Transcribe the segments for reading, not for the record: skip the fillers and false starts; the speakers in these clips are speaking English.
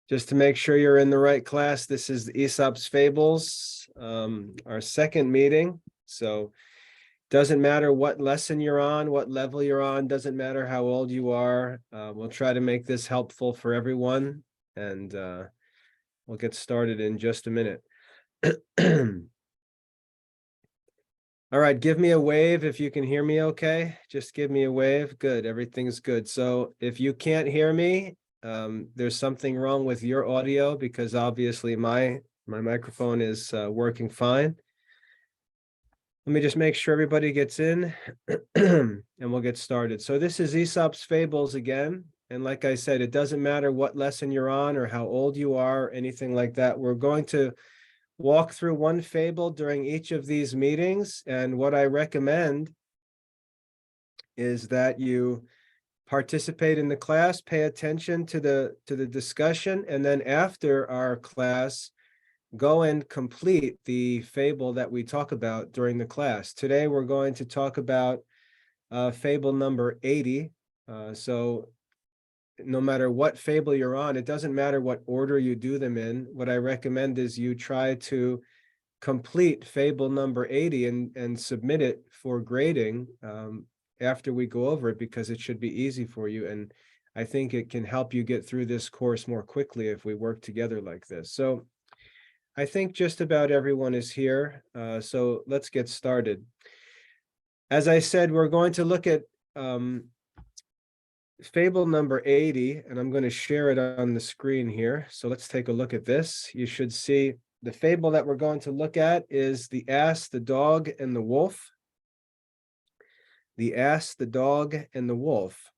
Just to make sure you're in the right class, this is the Aesop's Fables, our second meeting. So doesn't matter what lesson you're on, what level you're on, doesn't matter how old you are. We'll try to make this helpful for everyone, and we'll get started in just a minute. All right, give me a wave if you can hear me okay. Just give me a wave. Good, everything's good. So if you can't hear me, there's something wrong with your audio, because obviously my microphone is working fine. Let me just make sure everybody gets in and we'll get started. So this is Aesop's Fables again. And like I said, it doesn't matter what lesson you're on or how old you are, or anything like that. We're going to walk through one fable during each of these meetings. And what I recommend is that you participate in the class, pay attention to the discussion, and then after our class, go and complete the fable that we talk about during the class. Today, we're going to talk about fable number 80. So no matter what fable you're on, it doesn't matter what order you do them in. What I recommend is you try to complete fable number 80 and submit it for grading after we go over it, because it should be easy for you. And I think it can help you get through this course more quickly if we work together like this. So I think just about everyone is here. So let's get started. As I said, we're going to look at fable number 80, and I'm going to share it on the screen here. So let's take a look at this. You should see the fable that we're going to look at is the ass, the dog, and the wolf. The ass, the dog, and the wolf.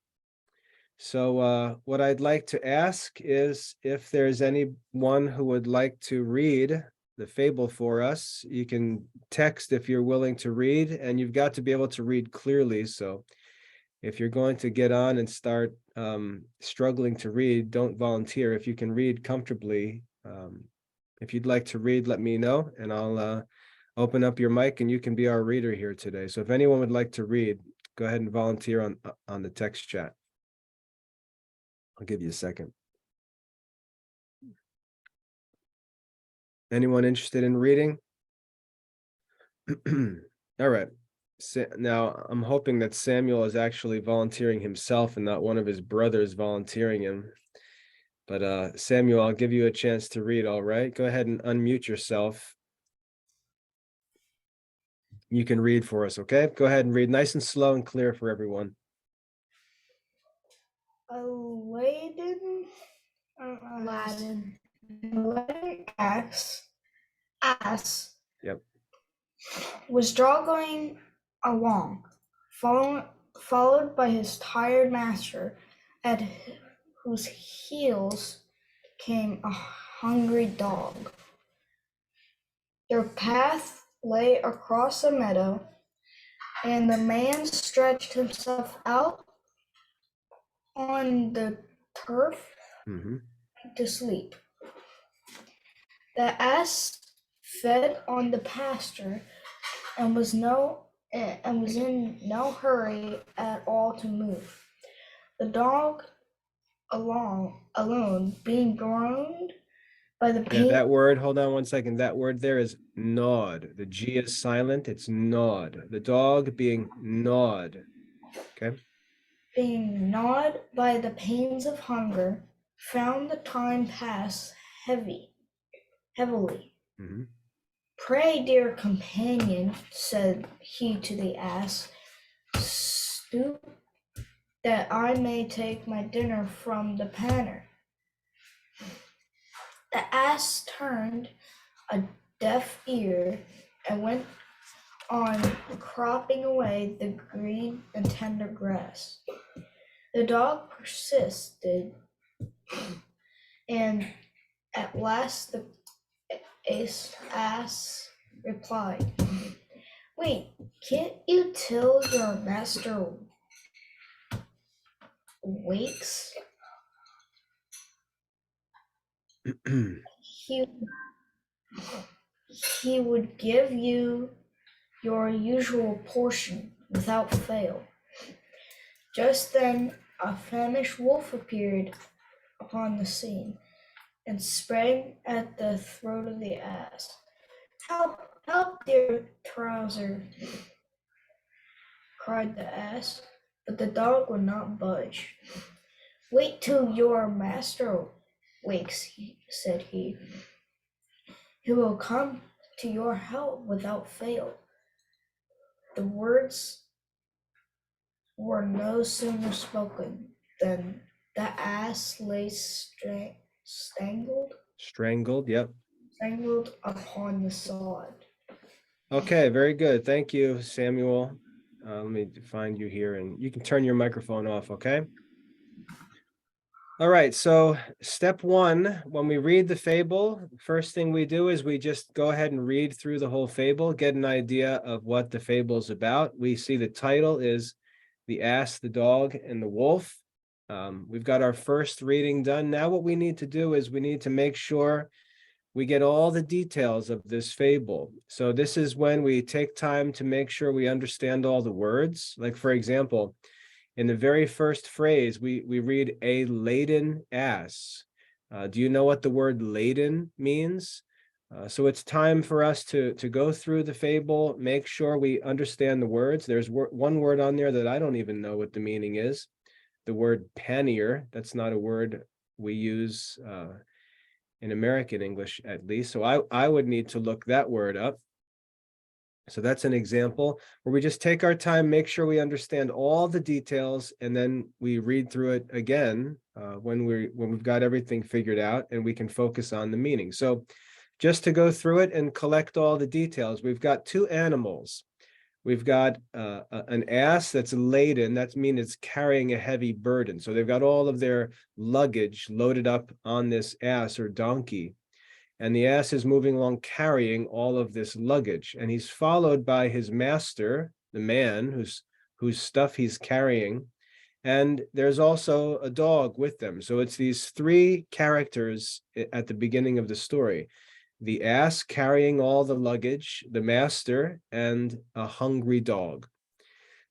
So what I'd like to ask is if there's anyone who would like to read the fable for us. You can text if you're willing to read, and you've got to be able to read clearly. So if you're going to get on and start struggling to read, don't volunteer. If you can read comfortably, if you'd like to read, let me know, and I'll open up your mic and you can be our reader here today. So if anyone would like to read, go ahead and volunteer on the text chat. I'll give you a second. Anyone interested in reading? All right. Now, I'm hoping that Samuel is actually volunteering himself and not one of his brothers volunteering him. But Samuel, I'll give you a chance to read, all right? Go ahead and unmute yourself. You can read for us, okay? Go ahead and read nice and slow and clear for everyone. Aladdin ass Yep. was jogging along, followed by his tired master, at whose heels came a hungry dog. Their path lay across a meadow, and the man stretched himself out on the turf to sleep. The ass fed on the pasture and was in no hurry at all to move. The dog, alone, being groaned by the pain. Yeah, that word, hold on one second. That word there is gnawed. The G is silent. It's gnawed. The dog being gnawed. Okay. Being gnawed by the pains of hunger, found the time pass heavily. Pray, dear companion, said he to the ass, stoop that I may take my dinner from the panner. The ass turned a deaf ear and went on cropping away the green and tender grass. The dog persisted, and at last the ass replied, "Wait, can't you till your master wakes? He would give you your usual portion without fail." Just then a famished wolf appeared upon the scene, and sprang at the throat of the ass. Help, help, dear Trouser, cried the ass, but the dog would not budge. Wait till your master wakes, said he. He will come to your help without fail. The words were no sooner spoken than the ass lay Strangled, yep. strangled upon the sod. Okay, very good. Thank you, Samuel. Let me find you here and you can turn your microphone off, okay? All right, so step one, when we read the fable, first thing we do is we just go ahead and read through the whole fable, get an idea of what the fable is about. We see the title is The Ass, the Dog, and the Wolf. We've got our first reading done. Now what we need to do is we need to make sure we get all the details of this fable. So this is when we take time to make sure we understand all the words. Like, for example, in the very first phrase, we read a laden ass. Do you know what the word laden means? So it's time for us to go through the fable, make sure we understand the words. There's one word on there that I don't even know what the meaning is. The word pannier, that's not a word we use in American English, at least. So I would need to look that word up. So that's an example where we just take our time, make sure we understand all the details, and then we read through it again when we've got everything figured out and we can focus on the meaning. So just to go through it and collect all the details, we've got two animals. We've got an ass that's laden. That means it's carrying a heavy burden. So they've got all of their luggage loaded up on this ass or donkey. And the ass is moving along carrying all of this luggage. And he's followed by his master, the man whose stuff he's carrying. And there's also a dog with them. So it's these three characters at the beginning of the story. The ass carrying all the luggage, the master, and a hungry dog.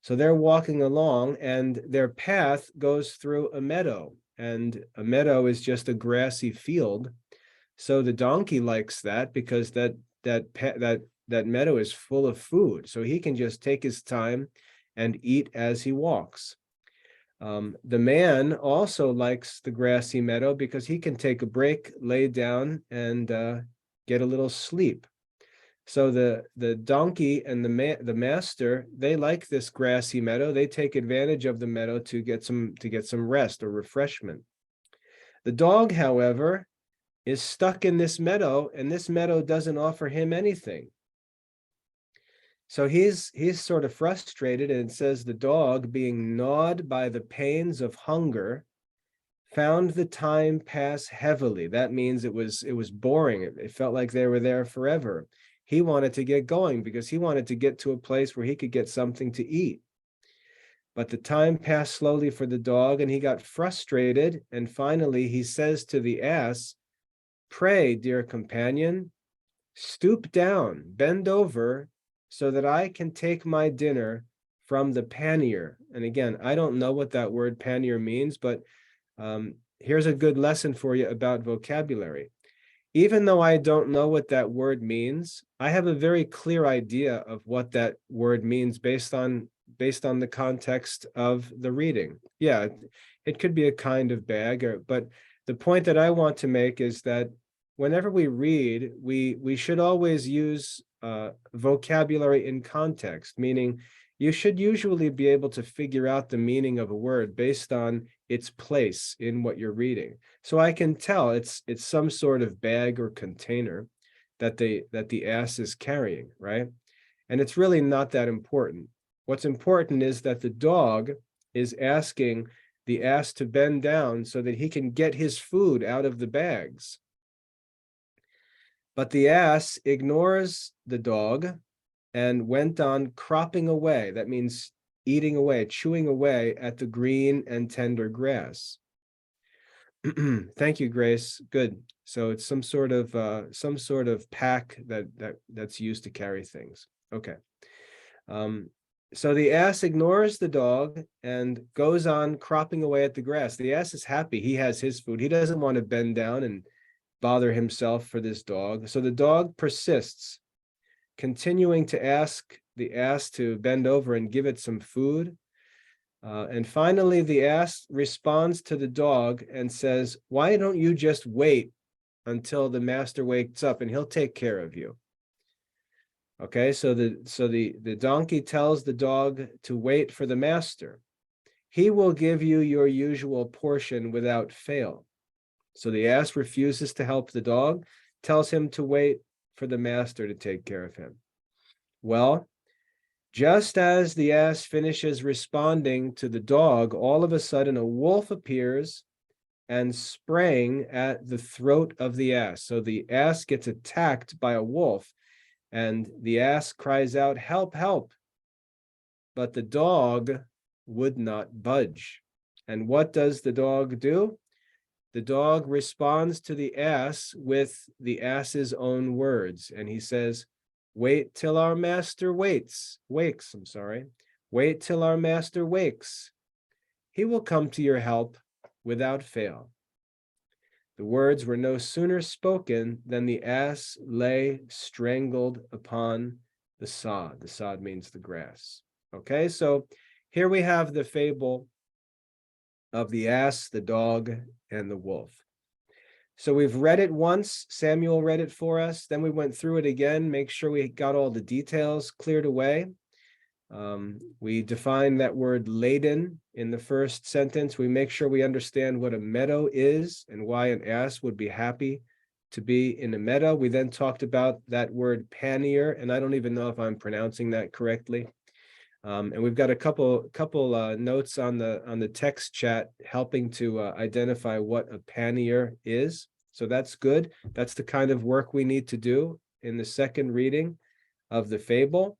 So they're walking along and their path goes through a meadow. And a meadow is just a grassy field. So the donkey likes that because that meadow is full of food. So he can just take his time and eat as he walks. The man also likes the grassy meadow because he can take a break, lay down, and get a little sleep. So the donkey and the master, they like this grassy meadow. They take advantage of the meadow to get some rest or refreshment. The dog, however, is stuck in this meadow, and this meadow doesn't offer him anything. So he's sort of frustrated, and it says the dog, being gnawed by the pains of hunger, found the time pass heavily. That means it was boring. It felt like they were there forever. He wanted to get going because he wanted to get to a place where he could get something to eat. But the time passed slowly for the dog, and he got frustrated, and finally he says to the ass, "Pray, dear companion, stoop down, bend over, so that I can take my dinner from the pannier." And again, I don't know what that word pannier means, but here's a good lesson for you about vocabulary. Even though I don't know what that word means, I have a very clear idea of what that word means based on the context of the reading. Yeah, it could be a kind of bag, but the point that I want to make is that whenever we read, we should always use vocabulary in context, meaning you should usually be able to figure out the meaning of a word based on its place in what you're reading. So I can tell it's some sort of bag or container that the ass is carrying, right? And it's really not that important. What's important is that the dog is asking the ass to bend down so that he can get his food out of the bags. But the ass ignores the dog and went on cropping away. That means eating away, chewing away at the green and tender grass. Thank you, Grace. Good. So it's some sort of pack that's used to carry things. Okay. So the ass ignores the dog and goes on cropping away at the grass. The ass is happy. He has his food. He doesn't want to bend down bother himself for this dog. So the dog persists, continuing to ask the ass to bend over and give it some food. And finally, the ass responds to the dog and says, "Why don't you just wait until the master wakes up and he'll take care of you?" Okay, so the donkey tells the dog to wait for the master. "He will give you your usual portion without fail." So the ass refuses to help the dog, tells him to wait for the master to take care of him. Well, just as the ass finishes responding to the dog, all of a sudden a wolf appears and sprang at the throat of the ass. So the ass gets attacked by a wolf, and the ass cries out, "Help, help!" But the dog would not budge. And what does the dog do? The dog responds to the ass with the ass's own words, and he says, "Wait till our master wakes. Wait till our master wakes. He will come to your help without fail." The words were no sooner spoken than the ass lay strangled upon the sod. The sod means the grass. Okay, so here we have the fable of the ass, the dog, and the wolf. So we've read it once. Samuel read it for us. Then we went through it again, make sure we got all the details cleared away. We define that word laden in the first sentence. We make sure we understand what a meadow is and why an ass would be happy to be in a meadow. We then talked about that word pannier, and I don't even know if I'm pronouncing that correctly. And we've got a couple notes on the text chat helping to identify what a pannier is. So that's good. That's the kind of work we need to do in the second reading of the fable.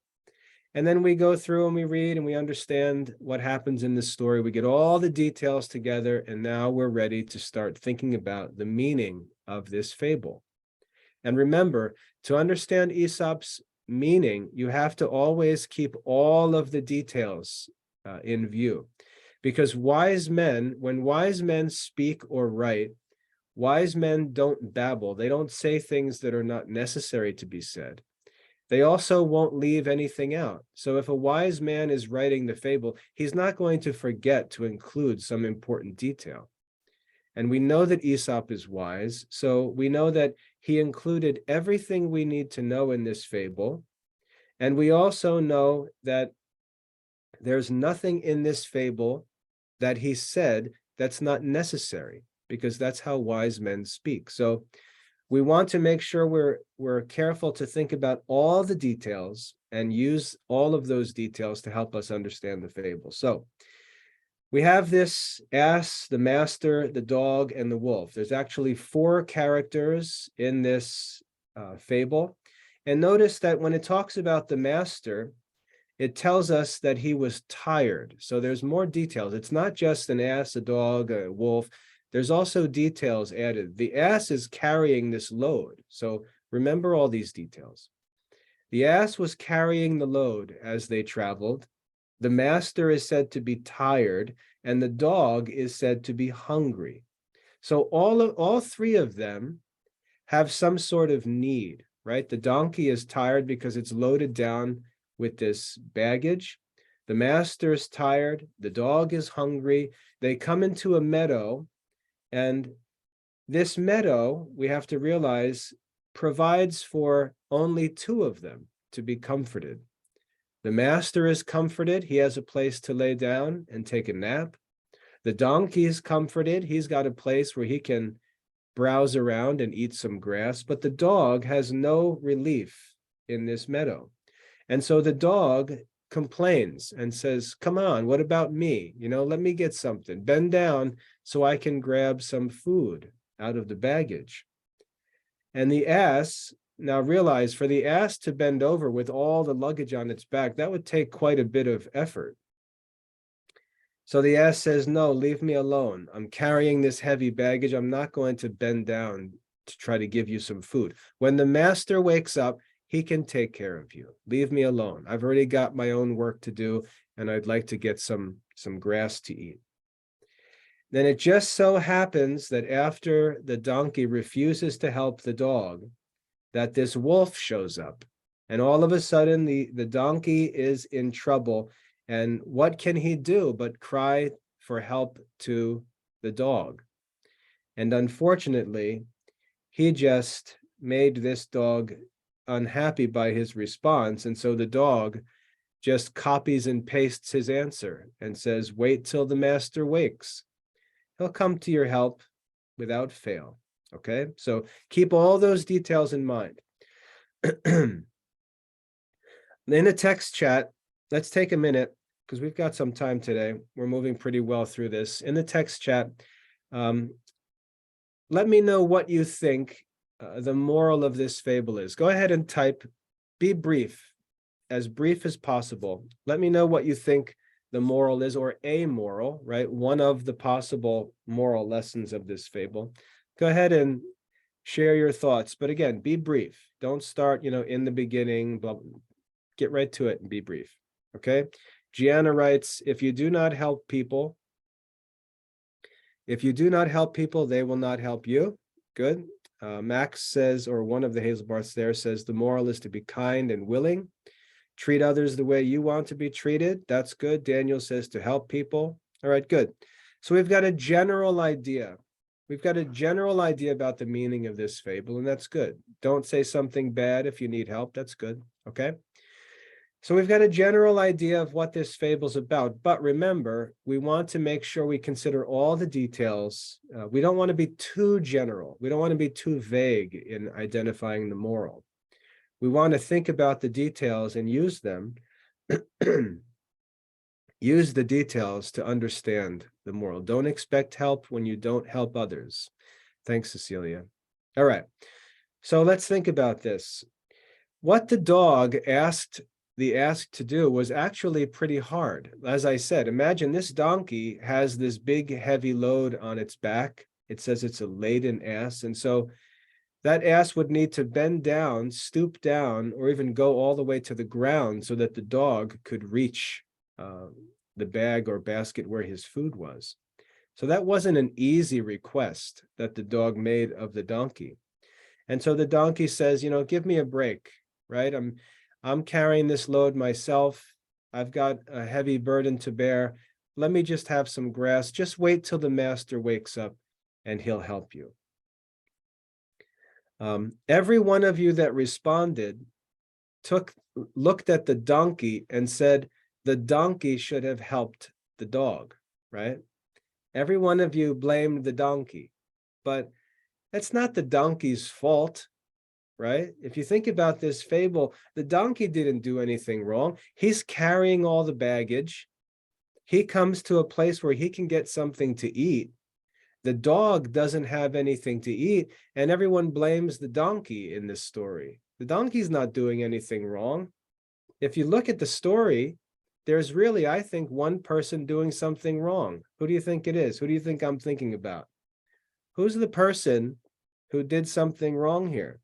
And then we go through and we read and we understand what happens in the story. We get all the details together, and now we're ready to start thinking about the meaning of this fable. And remember, to understand Aesop's meaning, you have to always keep all of the details in view. Because when wise men speak or write, wise men don't babble. They don't say things that are not necessary to be said. They also won't leave anything out. So if a wise man is writing the fable, he's not going to forget to include some important detail. And we know that Aesop is wise, so we know that he included everything we need to know in this fable. And we also know that there's nothing in this fable that he said that's not necessary, because that's how wise men speak. So we want to make sure we're careful to think about all the details and use all of those details to help us understand the fable. So we have this ass, the master, the dog, and the wolf. There's actually 4 characters in this fable. And notice that when it talks about the master, it tells us that he was tired. So there's more details. It's not just an ass, a dog, a wolf. There's also details added. The ass is carrying this load. So remember all these details. The ass was carrying the load as they traveled. The master is said to be tired, and the dog is said to be hungry. So all 3 of them have some sort of need, right? The donkey is tired because it's loaded down with this baggage. The master is tired. The dog is hungry. They come into a meadow, and this meadow, we have to realize, provides for only 2 of them to be comforted. The master is comforted. He has a place to lay down and take a nap. The donkey is comforted. He's got a place where he can browse around and eat some grass, but the dog has no relief in this meadow. And so the dog complains and says, "Come on, what about me? Let me get something. Bend down so I can grab some food out of the baggage." And the ass, now realize, for the ass to bend over with all the luggage on its back, that would take quite a bit of effort. So the ass says, "No, leave me alone. I'm carrying this heavy baggage. I'm not going to bend down to try to give you some food. When the master wakes up, he can take care of you. Leave me alone. I've already got my own work to do, and I'd like to get some grass to eat." Then it just so happens that after the donkey refuses to help the dog, that this wolf shows up. And all of a sudden, the donkey is in trouble. And what can he do but cry for help to the dog? And unfortunately, he just made this dog unhappy by his response. And so the dog just copies and pastes his answer and says, wait till the master wakes. He'll come to your help without fail. Okay, so keep all those details in mind. In the text chat, let's take a minute because we've got some time today. We're moving pretty well through this. In the text chat, let me know what you think the moral of this fable is. Go ahead and type, be brief as possible. Let me know what you think the moral is, or a moral, right? One of the possible moral lessons of this fable. Go ahead and share your thoughts. But again, be brief. Don't start, in the beginning, but get right to it and be brief. Okay. Gianna writes, if you do not help people, they will not help you. Good. Max says, or one of the Hazelbarts there says, the moral is to be kind and willing. Treat others the way you want to be treated. That's good. Daniel says to help people. All right, good. So we've got a general idea. We've got a general idea about the meaning of this fable, and that's good. Don't say something bad if you need help. That's good. Okay. So we've got a general idea of what this fable's about, but remember, we want to make sure we consider all the details. We don't want to be too general. We don't want to be too vague in identifying the moral. We want to think about the details and use them, use the details to understand the moral. Don't expect help when you don't help others. Thanks, Cecilia. All right, so let's think about this. What the dog asked the ass to do was actually pretty hard. As I said, imagine this donkey has this big heavy load on its back. It says it's a laden ass, and so that ass would need to bend down, stoop down, or even go all the way to the ground so that the dog could reach the bag or basket where his food was. So that wasn't an easy request that the dog made of the donkey. And so the donkey says, give me a break, right? I'm carrying this load myself. I've got a heavy burden to bear. Let me just have some grass. Just wait till the master wakes up and he'll help you. Every one of you that responded looked at the donkey and said, the donkey should have helped the dog, right? Every one of you blamed the donkey, but that's not the donkey's fault, right? If you think about this fable, the donkey didn't do anything wrong. He's carrying all the baggage. He comes to a place where he can get something to eat. The dog doesn't have anything to eat, and everyone blames the donkey in this story. The donkey's not doing anything wrong. If you look at the story, there's really, I think, one person doing something wrong. Who do you think it is? Who do you think I'm thinking about? Who's the person who did something wrong here?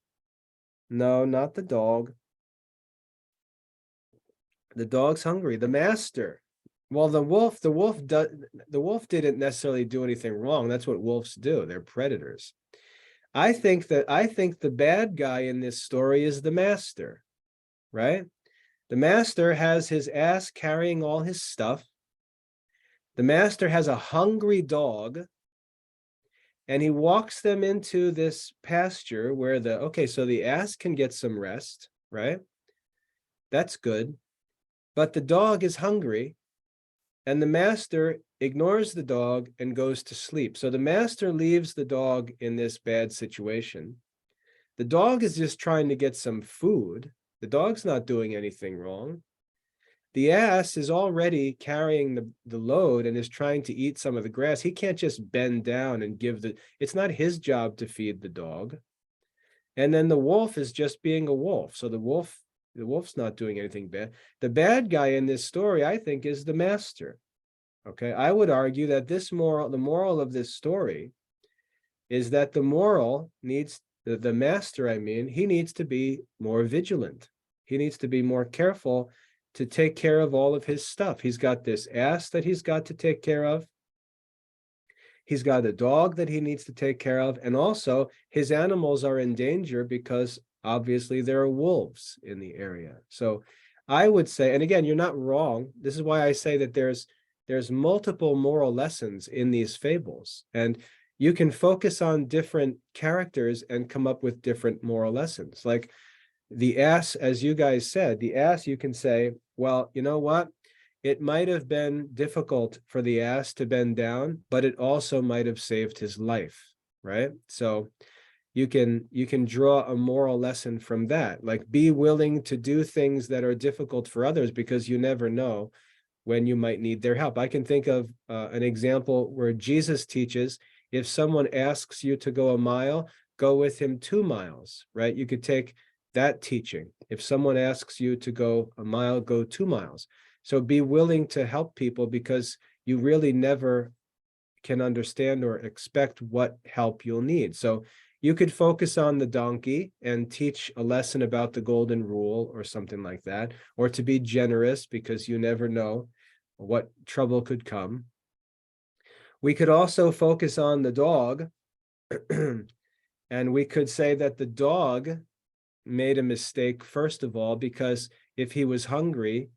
No, not the dog. The dog's hungry. The master. Well, the wolf didn't necessarily do anything wrong. That's what wolves do. They're predators. I think the bad guy in this story is the master, right? The master has his ass carrying all his stuff. The master has a hungry dog, and he walks them into this pasture where so the ass can get some rest, right? That's good. But the dog is hungry, and the master ignores the dog and goes to sleep. So the master leaves the dog in this bad situation. The dog is just trying to get some food. The dog's not doing anything wrong. The ass is already carrying the load and is trying to eat some of the grass. He can't just bend down and it's not his job to feed the dog. And then the wolf is just being a wolf. So the wolf's not doing anything bad. The bad guy in this story, I think, is the master. Okay, I would argue that the moral of this story is that the master, he needs to be more vigilant. He needs to be more careful to take care of all of his stuff. He's got this ass that he's got to take care of. He's got a dog that he needs to take care of, and also his animals are in danger because obviously there are wolves in the area. So I would say, and again, you're not wrong. This is why I say that there's multiple moral lessons in these fables, and you can focus on different characters and come up with different moral lessons. Like the ass, as you guys said, the ass, you can say, well, you know what? It might have been difficult for the ass to bend down, but it also might have saved his life, right? So you can draw a moral lesson from that. Like, be willing to do things that are difficult for others because you never know when you might need their help. I can think of an example where Jesus teaches, if someone asks you to go a mile, go with him 2 miles, right? You could take that teaching. If someone asks you to go a mile, go 2 miles. So be willing to help people because you really never can understand or expect what help you'll need. So you could focus on the donkey and teach a lesson about the golden rule or something like that, or to be generous because you never know what trouble could come. We could also focus on the dog, and we could say that the dog made a mistake, first of all, because if he was hungry,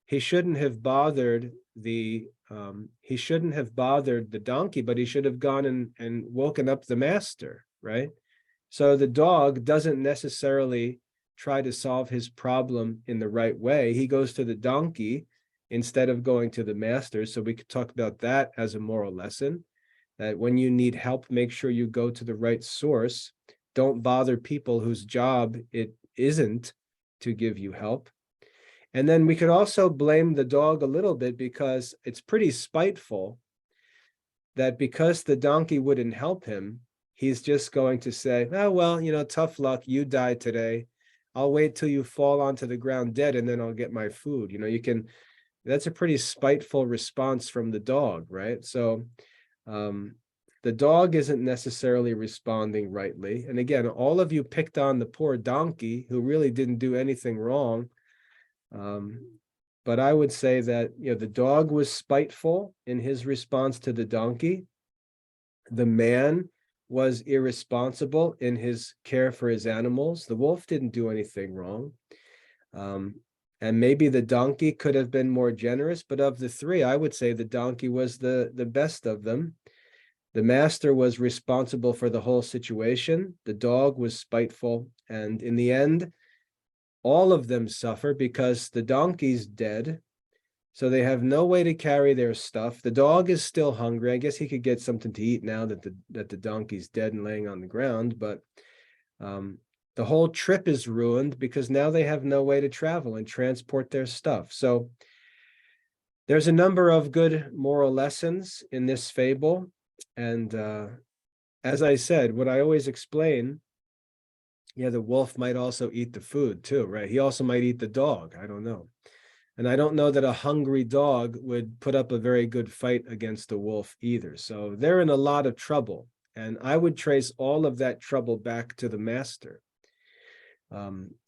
he shouldn't have bothered the donkey, but he should have gone and woken up the master, right? So the dog doesn't necessarily try to solve his problem in the right way. He goes to the donkey instead of going to the master. So we could talk about that as a moral lesson, that when you need help, make sure you go to the right source. Don't bother people whose job it isn't to give you help. And then we could also blame the dog a little bit because it's pretty spiteful that because the donkey wouldn't help him, he's just going to say, oh, well, tough luck, you died today. I'll wait till you fall onto the ground dead and then I'll get my food. That's a pretty spiteful response from the dog, right? So the dog isn't necessarily responding rightly. And again, all of you picked on the poor donkey who really didn't do anything wrong. But I would say that the dog was spiteful in his response to the donkey. The man was irresponsible in his care for his animals. The wolf didn't do anything wrong. And maybe the donkey could have been more generous, but of the three, I would say the donkey was the best of them. The master was responsible for the whole situation. The dog was spiteful. And in the end, all of them suffer because the donkey's dead. So they have no way to carry their stuff. The dog is still hungry. I guess he could get something to eat now that the donkey's dead and laying on the ground. But the whole trip is ruined because now they have no way to travel and transport their stuff. So there's a number of good moral lessons in this fable. And as I said, what I always explain, the wolf might also eat the food too, right? He also might eat the dog. I don't know. And I don't know that a hungry dog would put up a very good fight against a wolf either. So they're in a lot of trouble. And I would trace all of that trouble back to the master.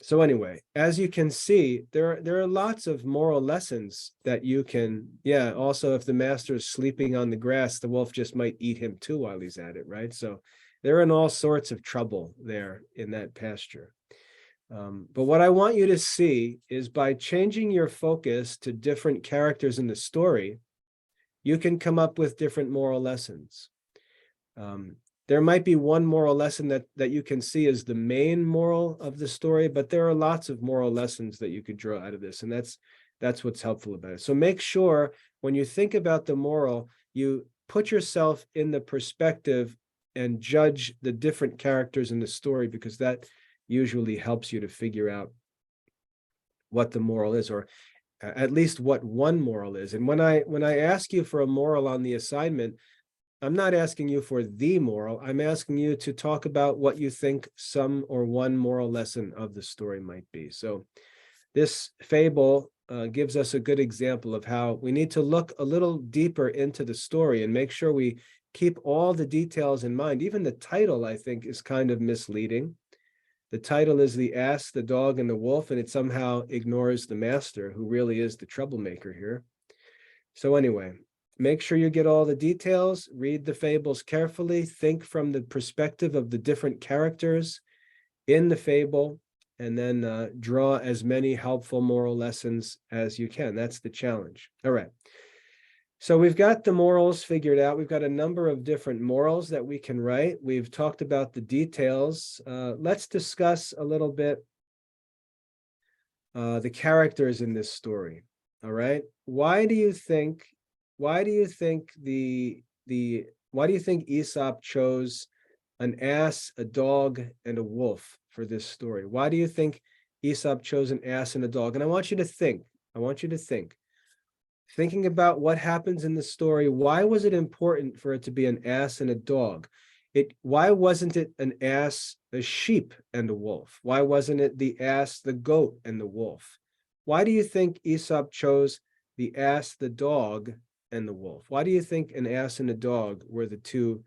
So anyway, as you can see, there are lots of moral lessons that you can, also if the master is sleeping on the grass, the wolf just might eat him too while he's at it, right? So they're in all sorts of trouble there in that pasture. But what I want you to see is by changing your focus to different characters in the story, you can come up with different moral lessons. There might be one moral lesson that you can see as the main moral of the story, but there are lots of moral lessons that you could draw out of this, and that's what's helpful about it. So make sure when you think about the moral, you put yourself in the perspective and judge the different characters in the story, because that usually helps you to figure out what the moral is, or at least what one moral is. And when I ask you for a moral on the assignment, I'm not asking you for the moral. I'm asking you to talk about what you think some or one moral lesson of the story might be. So this fable gives us a good example of how we need to look a little deeper into the story and make sure we keep all the details in mind. Even the title, I think, is kind of misleading. The title is The Ass, the Dog, and the Wolf, and it somehow ignores the master, who really is the troublemaker here. So anyway, make sure you get all the details, read the fables carefully, think from the perspective of the different characters in the fable, and then draw as many helpful moral lessons as you can. That's the challenge. All right. So we've got the morals figured out. We've got a number of different morals that we can write. We've talked about the details. Let's discuss a little bit the characters in this story. All right. Why do you think Aesop chose an ass, a dog, and a wolf for this story? Why do you think Aesop chose an ass and a dog? And I want you to think. Thinking about what happens in the story, why was it important for it to be an ass and a dog? Why wasn't it an ass, a sheep, and a wolf? Why wasn't it the ass, the goat, and the wolf? Why do you think Aesop chose the ass, the dog, and the wolf? Why do you think an ass and a dog were the two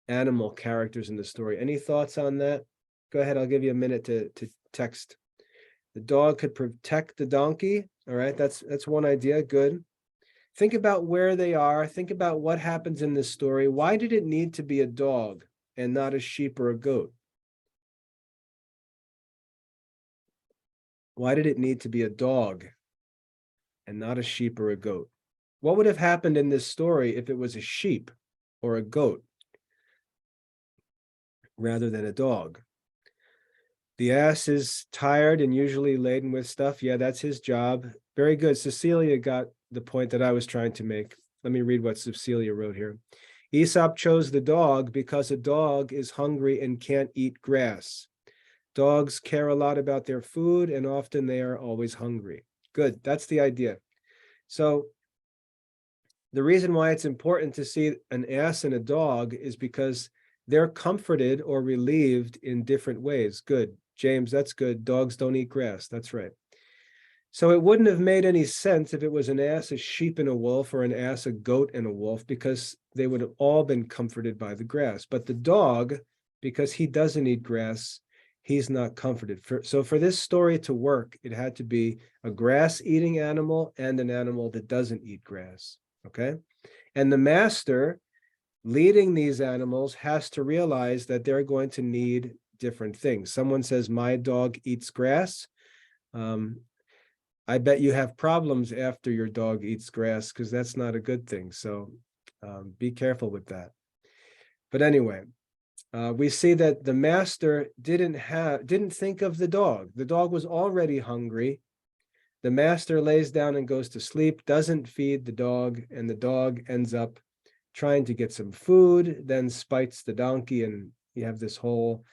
animal characters in the story? Any thoughts on that? Go ahead, I'll give you a minute to text. The dog could protect the donkey. All right, that's one idea. Good. Think about where they are. Think about what happens in this story. Why did it need to be a dog and not a sheep or a goat? Why did it need to be a dog and not a sheep or a goat? What would have happened in this story if it was a sheep or a goat rather than a dog? The ass is tired and usually laden with stuff. Yeah, that's his job. Very good. Cecilia got the point that I was trying to make. Let me read what Cecilia wrote here. Aesop chose the dog because a dog is hungry and can't eat grass. Dogs care a lot about their food and often they are always hungry. Good. That's the idea. So the reason why it's important to see an ass and a dog is because they're comforted or relieved in different ways. Good. James, that's good. Dogs don't eat grass. That's right. So it wouldn't have made any sense if it was an ass, a sheep, and a wolf, or an ass, a goat, and a wolf, because they would have all been comforted by the grass. But the dog, because he doesn't eat grass, he's not comforted. So for this story to work, it had to be a grass-eating animal and an animal that doesn't eat grass. Okay? And the master leading these animals has to realize that they're going to need different things. Someone says, my dog eats grass. I bet you have problems after your dog eats grass because that's not a good thing. So be careful with that. But anyway, we see that the master didn't think of the dog. The dog was already hungry. The master lays down and goes to sleep, doesn't feed the dog, and the dog ends up trying to get some food, then spites the donkey, and you have this whole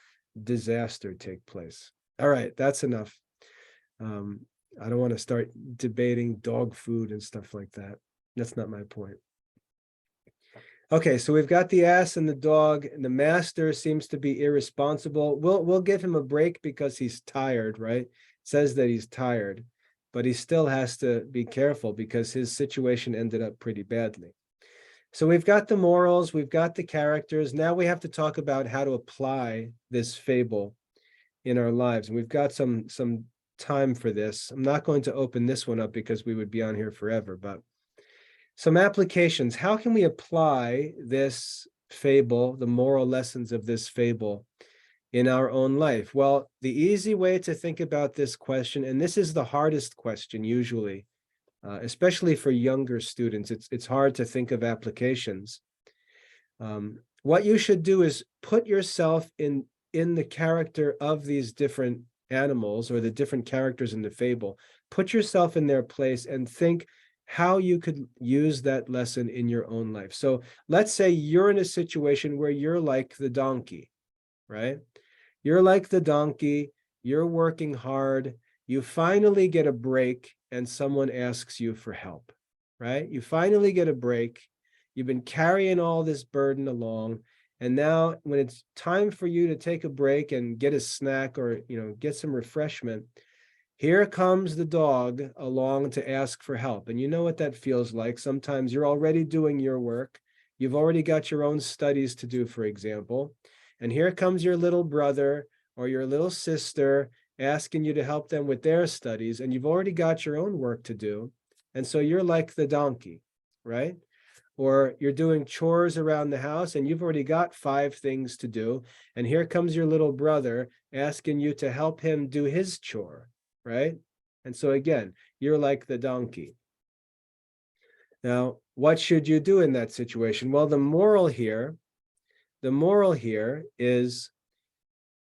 disaster take place. All right, that's enough. I don't want to start debating dog food and stuff like that. That's not my point. Okay, so we've got the ass and the dog, and the master seems to be irresponsible. We'll give him a break because he's tired, right? It says that he's tired, but he still has to be careful because his situation ended up pretty badly. So we've got the morals, we've got the characters. Now we have to talk about how to apply this fable in our lives. And we've got some time for this. I'm not going to open this one up because we would be on here forever, but some applications. How can we apply this fable, the moral lessons of this fable, in our own life? Well, the easy way to think about this question, and this is the hardest question usually, especially for younger students, it's hard to think of applications. What you should do is put yourself in the character of these different animals or the different characters in the fable. Put yourself in their place and think how you could use that lesson in your own life. So let's say you're in a situation where you're like the donkey, right? You're like the donkey, you're working hard, you finally get a break and someone asks you for help, right? You finally get a break, you've been carrying all this burden along, and now when it's time for you to take a break and get a snack or, get some refreshment, here comes the dog along to ask for help. And you know what that feels like. Sometimes you're already doing your work. You've already got your own studies to do, for example. And here comes your little brother or your little sister asking you to help them with their studies. And you've already got your own work to do. And so you're like the donkey, right? or you're doing chores around the house and you've already got 5 things to do. And here comes your little brother asking you to help him do his chore, right? And so again, you're like the donkey. Now, what should you do in that situation? Well, the moral here is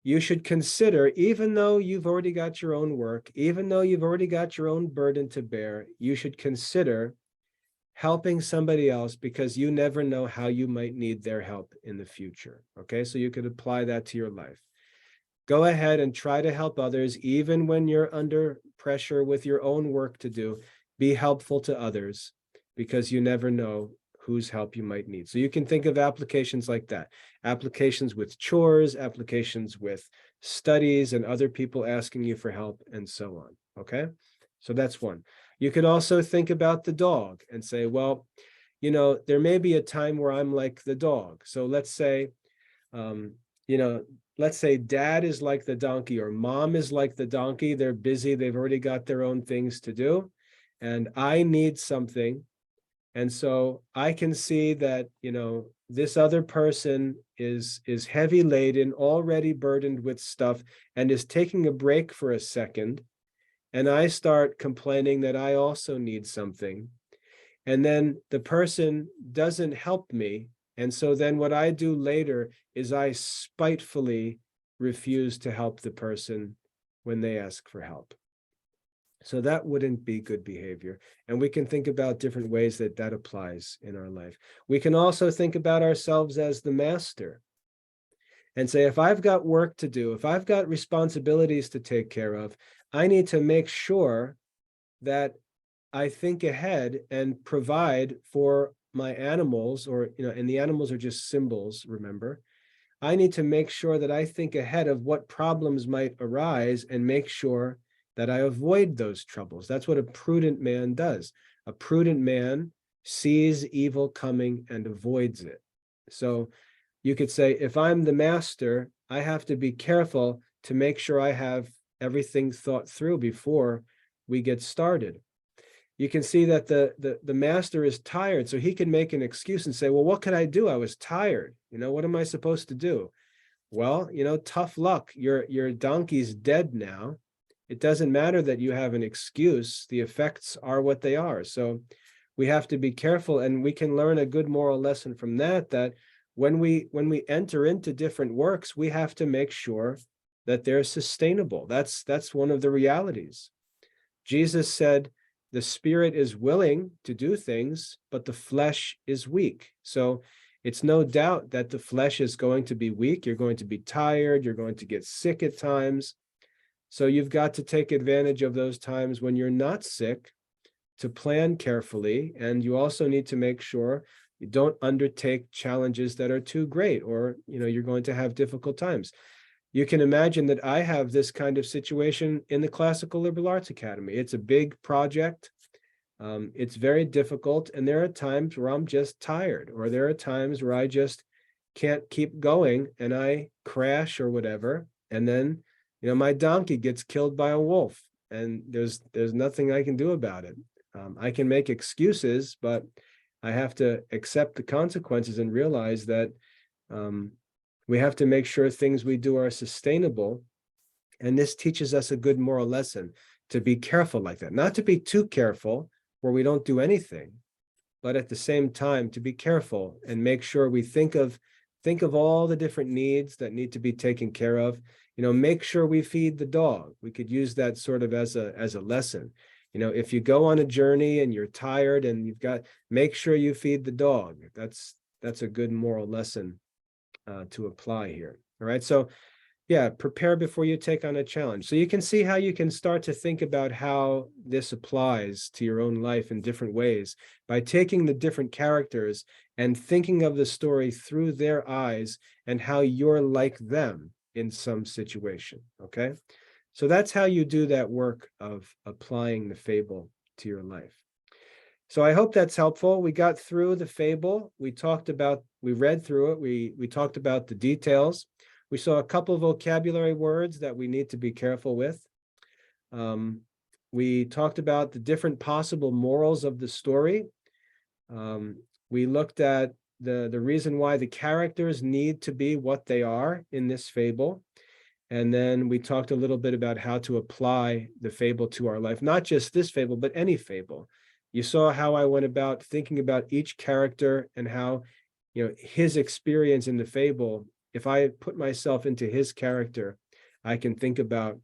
you should consider, even though you've already got your own work, even though you've already got your own burden to bear, you should consider helping somebody else, because you never know how you might need their help in the future. Okay, so you could apply that to your life. Go ahead and try to help others, even when you're under pressure with your own work to do. Be helpful to others, because you never know whose help you might need. So you can think of applications like that, applications with chores, applications with studies and other people asking you for help, and so on. Okay, so that's one. You could also think about the dog and say, well, there may be a time where I'm like the dog. So let's say, let's say dad is like the donkey, or mom is like the donkey. They're busy. They've already got their own things to do. And I need something. And so I can see that, this other person is heavy laden, already burdened with stuff, and is taking a break for a second. And I start complaining that I also need something. And then the person doesn't help me. And so then what I do later is I spitefully refuse to help the person when they ask for help. So that wouldn't be good behavior. And we can think about different ways that that applies in our life. We can also think about ourselves as the master and say, if I've got work to do, if I've got responsibilities to take care of, I need to make sure that I think ahead and provide for my animals, or, and the animals are just symbols, remember. I need to make sure that I think ahead of what problems might arise and make sure that I avoid those troubles. That's what a prudent man does. A prudent man sees evil coming and avoids it. So you could say, if I'm the master, I have to be careful to make sure I have everything thought through before we get started. You can see that the master is tired, so he can make an excuse and say, well, what could I do? I was tired. What am I supposed to do? Well, tough luck. Your donkey's dead now. It doesn't matter that you have an excuse. The effects are what they are. So we have to be careful, and we can learn a good moral lesson from that, that when we enter into different works, we have to make sure that they're sustainable. That's one of the realities. Jesus said, the spirit is willing to do things, but the flesh is weak. So it's no doubt that the flesh is going to be weak. You're going to be tired. You're going to get sick at times. So you've got to take advantage of those times when you're not sick to plan carefully. And you also need to make sure you don't undertake challenges that are too great, or, you're going to have difficult times. You can imagine that I have this kind of situation in the Classical Liberal Arts Academy. It's a big project. It's very difficult. And there are times where I'm just tired, or there are times where I just can't keep going and I crash or whatever. And then, my donkey gets killed by a wolf, and there's nothing I can do about it. I can make excuses, but I have to accept the consequences and realize that we have to make sure things we do are sustainable. And this teaches us a good moral lesson, to be careful like that, not to be too careful where we don't do anything, but at the same time to be careful and make sure we think of all the different needs that need to be taken care of. Make sure we feed the dog. We could use that sort of as a lesson. If you go on a journey and you're tired and make sure you feed the dog. That's a good moral lesson to apply here. All right. So yeah, prepare before you take on a challenge. So you can see how you can start to think about how this applies to your own life in different ways by taking the different characters and thinking of the story through their eyes and how you're like them in some situation. Okay. So that's how you do that work of applying the fable to your life. So I hope that's helpful. We got through the fable. We read through it. We talked about the details. We saw a couple of vocabulary words that we need to be careful with. We talked about the different possible morals of the story. We looked at the reason why the characters need to be what they are in this fable. And then we talked a little bit about how to apply the fable to our life, not just this fable, but any fable. You saw how I went about thinking about each character and how, his experience in the fable, if I put myself into his character, I can think about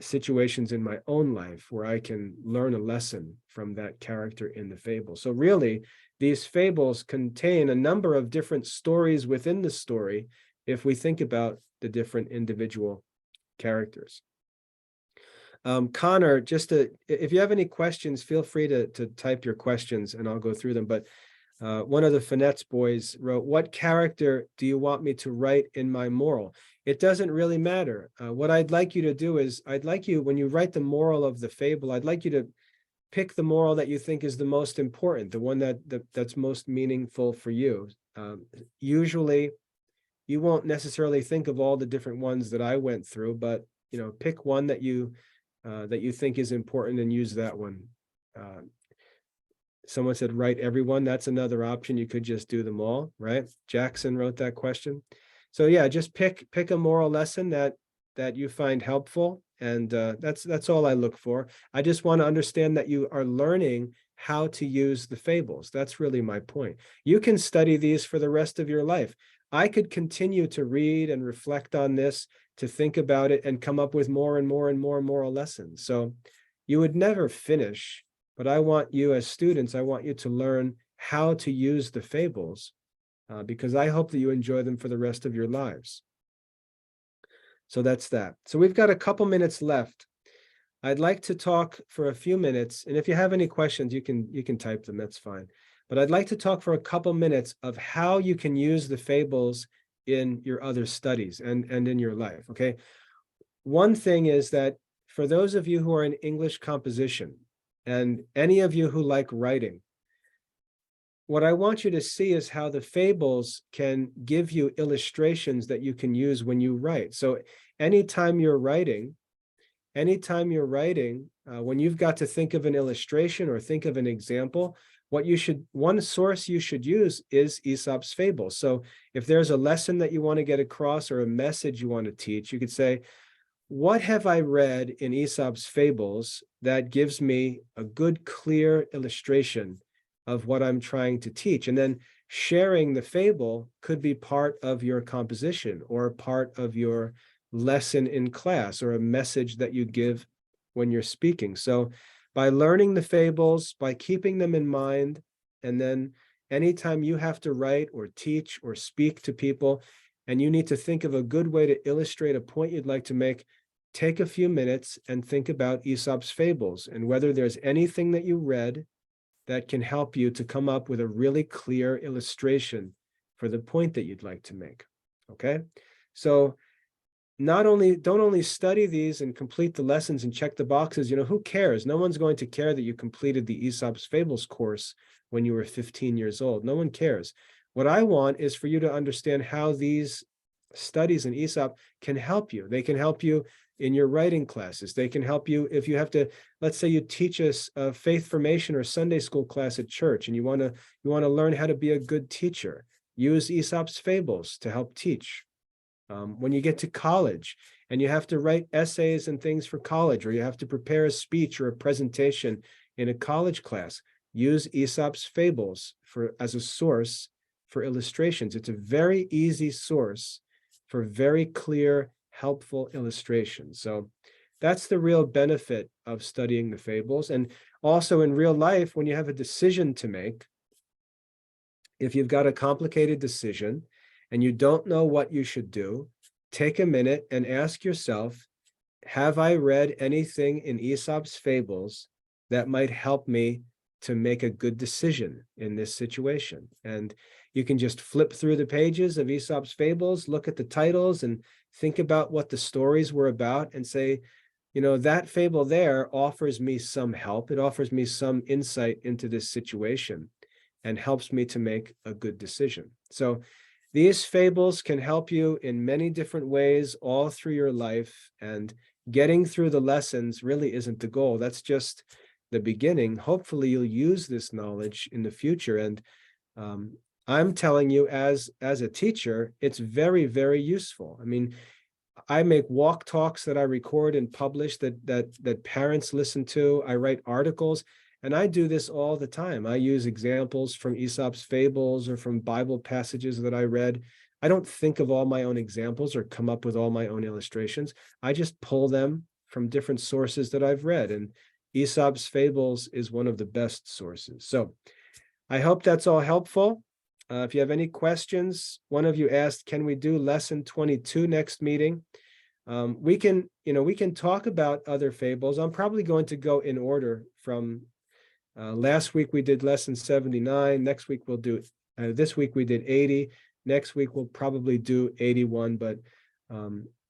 situations in my own life where I can learn a lesson from that character in the fable. So really, these fables contain a number of different stories within the story if we think about the different individual characters. Connor, if you have any questions, feel free to type your questions and I'll go through them. But one of the Finette's boys wrote, "What character do you want me to write in my moral?" It doesn't really matter. What I'd like you to do is, I'd like you, when you write the moral of the fable, I'd like you to pick the moral that you think is the most important, the one that's most meaningful for you. Usually, you won't necessarily think of all the different ones that I went through, but pick one that you think is important and use that one. Someone said write everyone. That's another option. You could just do them all, right? Jackson wrote that question. So yeah, just pick a moral lesson that you find helpful, and that's all I look for. I just want to understand that you are learning how to use the fables. That's really my point. You can study these for the rest of your life. I could continue to read and reflect on this, to think about it, and come up with more and more and more moral lessons. So you would never finish, but I want you as students, I want you to learn how to use the fables because I hope that you enjoy them for the rest of your lives. So that's that. So we've got a couple minutes left. I'd like to talk for a few minutes, and if you have any questions, you can type them, that's fine. But I'd like to talk for a couple minutes of how you can use the fables in your other studies and in your life, okay? One thing is that for those of you who are in English composition, and any of you who like writing, what I want you to see is how the fables can give you illustrations that you can use when you write. So anytime you're writing, when you've got to think of an illustration or think of an example, one source you should use is Aesop's Fables. So if there's a lesson that you want to get across or a message you want to teach, you could say, what have I read in Aesop's Fables that gives me a good, clear illustration of what I'm trying to teach? And then sharing the fable could be part of your composition or part of your lesson in class or a message that you give when you're speaking. So by learning the fables, by keeping them in mind, and then anytime you have to write or teach or speak to people, and you need to think of a good way to illustrate a point you'd like to make, take a few minutes and think about Aesop's Fables and whether there's anything that you read that can help you to come up with a really clear illustration for the point that you'd like to make, okay? So don't only study these and complete the lessons and check the boxes. Who cares? No one's going to care that you completed the Aesop's Fables course when you were 15 years old. No one cares. What I want is for you to understand how these studies in Aesop can help you. They can help you in your writing classes. They can help you if you have to, let's say you teach us a faith formation or Sunday school class at church, and you want to learn how to be a good teacher. Use Aesop's Fables to help teach. When you get to college and you have to write essays and things for college, or you have to prepare a speech or a presentation in a college class, use Aesop's Fables as a source for illustrations. It's a very easy source for very clear, helpful illustrations. So that's the real benefit of studying the fables. And also in real life, when you have a decision to make, if you've got a complicated decision and you don't know what you should do, take a minute and ask yourself, have I read anything in Aesop's Fables that might help me to make a good decision in this situation? And you can just flip through the pages of Aesop's Fables, look at the titles and think about what the stories were about and say, that fable there offers me some help. It offers me some insight into this situation and helps me to make a good decision. So these fables can help you in many different ways all through your life, and getting through the lessons really isn't the goal. That's just the beginning, hopefully you'll use this knowledge in the future. And I'm telling you, as a teacher, it's very, very useful. I mean, I make walk talks that I record and publish that parents listen to. I write articles, and I do this all the time. I use examples from Aesop's Fables or from Bible passages that I read. I don't think of all my own examples or come up with all my own illustrations. I just pull them from different sources that I've read, and Aesop's Fables is one of the best sources. So I hope that's all helpful. If you have any questions, one of you asked, can we do lesson 22 next meeting? We can talk about other fables. I'm probably going to go in order from last week we did lesson 79. Next week we'll do, this week we did 80. Next week we'll probably do 81, but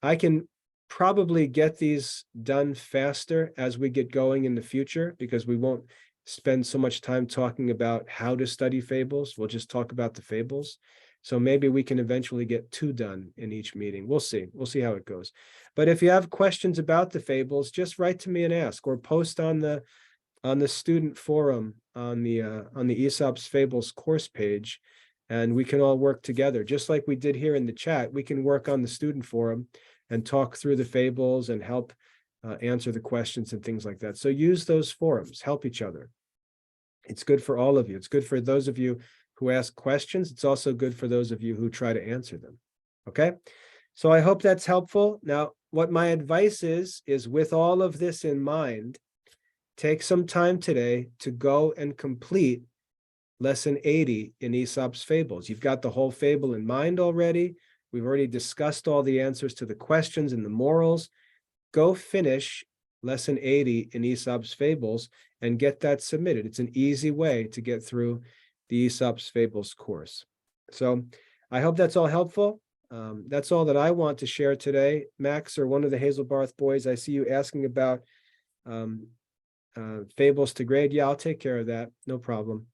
I can probably get these done faster as we get going in the future, because we won't spend so much time talking about how to study fables. We'll just talk about the fables. So maybe we can eventually get 2 done in each meeting. We'll see. We'll see how it goes. But if you have questions about the fables, just write to me and ask, or post on the student forum on the Aesop's Fables course page, and we can all work together. Just like we did here in the chat, we can work on the student forum and talk through the fables and help answer the questions and things like that. So use those forums, help each other. It's good for all of you. It's good for those of you who ask questions. It's also good for those of you who try to answer them. Okay, so I hope that's helpful. Now, what my advice is with all of this in mind, take some time today to go and complete lesson 80 in Aesop's Fables. You've got the whole fable in mind already. We've already discussed all the answers to the questions and the morals. Go finish lesson 80 in Aesop's Fables and get that submitted. It's an easy way to get through the Aesop's Fables course. So I hope that's all helpful. That's all that I want to share today. Max, or one of the Hazelbarth boys, I see you asking about fables to grade. Yeah, I'll take care of that. No problem.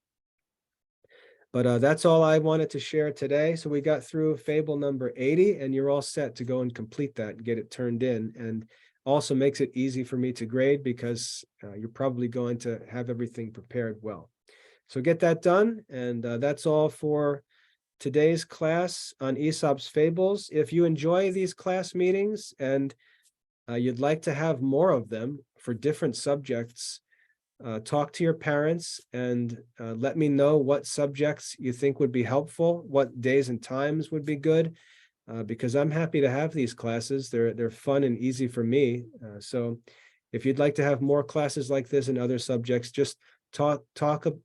But that's all I wanted to share today. So we got through fable number 80, and you're all set to go and complete that and get it turned in. And also makes it easy for me to grade, because you're probably going to have everything prepared well. So get that done. And that's all for today's class on Aesop's Fables. If you enjoy these class meetings and you'd like to have more of them for different subjects, talk to your parents and let me know what subjects you think would be helpful, what days and times would be good, because I'm happy to have these classes. They're fun and easy for me. So if you'd like to have more classes like this and other subjects, just talk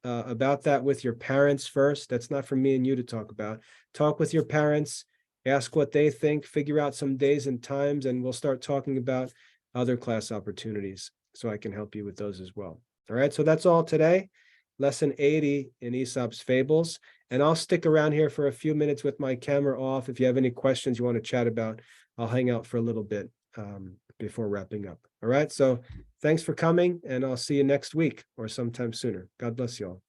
about that with your parents first. That's not for me and you to talk about. Talk with your parents, ask what they think, figure out some days and times, and we'll start talking about other class opportunities so I can help you with those as well. All right, so that's all today. Lesson 80 in Aesop's Fables. And I'll stick around here for a few minutes with my camera off. If you have any questions you want to chat about, I'll hang out for a little bit before wrapping up. All right, so thanks for coming, and I'll see you next week or sometime sooner. God bless you all.